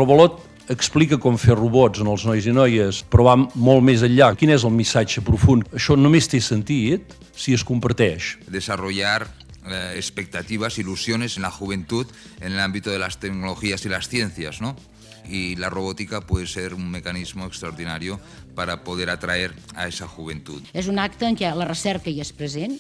Robolot explica com fer robots en els nois i noies, però va molt més enllà. Quin és el missatge profund? Això només té sentit si es comparteix. Desarrollar expectativas, ilusiones en la juventud en el ámbito de las tecnologías y las ciencias, ¿no? Y la robótica puede ser un mecanismo extraordinario para poder atraer a esa juventud. És un acte en què la recerca hi és present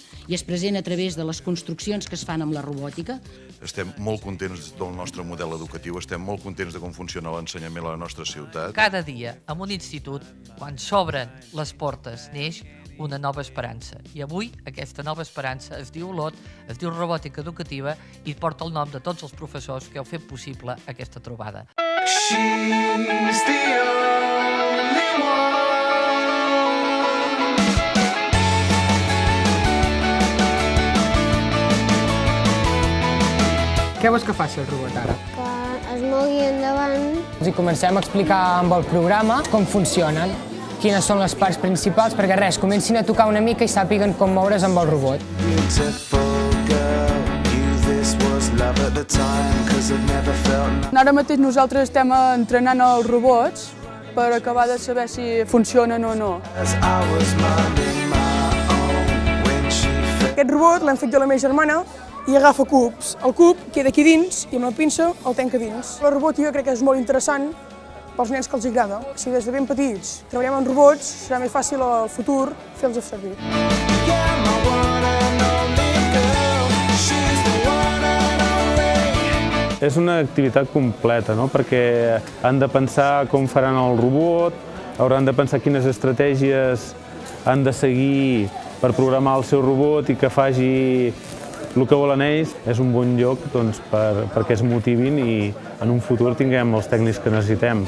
a través de les construccions que es fan amb la robòtica. Estem molt contents del nostre model educatiu, estem molt contents de com funciona l'ensenyament a la nostra ciutat. Cada dia, en un institut, quan s'obren les portes, neix una nova esperança. I avui aquesta nova esperança es diu Olot, es diu Robòtica Educativa i porta el nom de tots els professors que heu fet possible aquesta trobada. She's the only one. Què vols que faci el robot ara? Que es mogui endavant. I comencem a explicar amb el programa com funcionen, quines són les parts principals, perquè res, comencin a tocar una mica i sàpiguen com moure's amb el robot. Ara mateix nosaltres estem entrenant els robots per acabar de saber si funcionen o no. Aquest robot l'hem fet de la meva germana i agafa cubs. El cub queda aquí dins i amb la pinça el tanca dins. La robòtica crec que és molt interessant pels nens que els agrada. Si des de ben petits treballem en robots, serà més fàcil al futur fer-los servir. És una activitat completa, no? Perquè han de pensar com faran el robot, hauran de pensar quines estratègies han de seguir per programar el seu robot i que faci el que volen ells. És un bon lloc perquè es motivin i en un futur tinguem els tècnics que necessitem.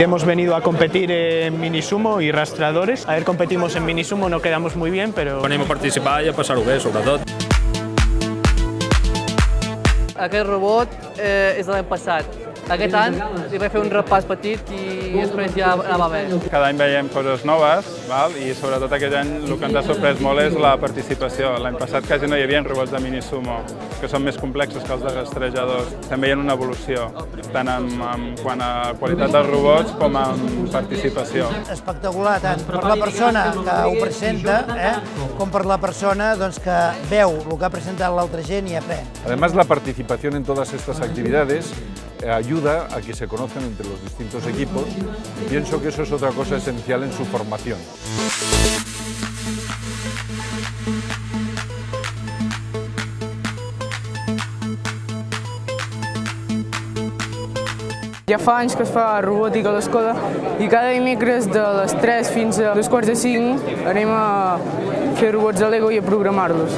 Hemos venido a competir en minisumo y rastreadores. A ver, competimos en minisumo, no quedamos muy bien, pero... Venim a participar i a passar-ho bé, sobretot. Aquest robot és de l'any passat. Aquest any li vaig fer un repàs petit i després ja anava bé. Cada any veiem coses noves i sobretot aquest any el que ens ha sorprès molt és la participació. L'any passat quasi no hi havia robots de minisumo, que són més complexos que els de rastrejadors. Estem veient una evolució, tant en quant a qualitat dels robots com en participació. Espectacular tant per la persona que ho presenta com per la persona que veu el que ha presentat l'altra gent i aprèn. Además, la participación en todas estas actividades ayuda a que se conozcan entre los distintos equipos y pienso que eso es otra cosa esencial en su formación. Ja fa anys que es fa robòtica a l'escola i cada dimecres de les 3 fins a 2:45 anem a fer robots de Lego i a programar-los.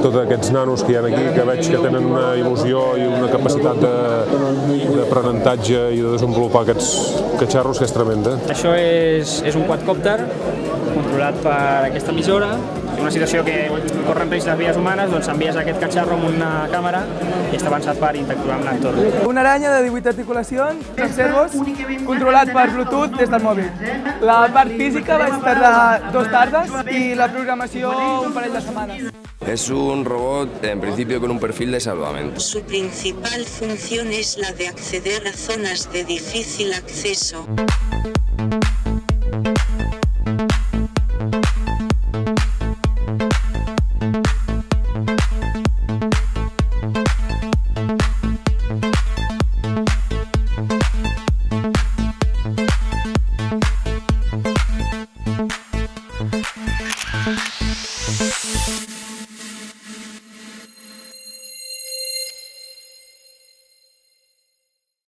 Tots aquests nanos que hi ha aquí, que veig que tenen una il·lusió i una capacitat d'aprenentatge i de desenvolupar aquests catxarros, que és tremenda. Això és un quadcòpter controlat per aquesta emissora. En una situació que corre en risc de vides humanes, doncs envies aquest catxarro amb una càmera i està avançat per interactuar amb l'entorn. Una aranya de 18 articulacions, amb servos, controlat per Bluetooth des del mòbil. La part física vaig tardar 2 tardes i la programació un parell de setmanes. Es un robot, en principio, con un perfil de salvamento. Su principal función es la de acceder a zonas de difícil acceso.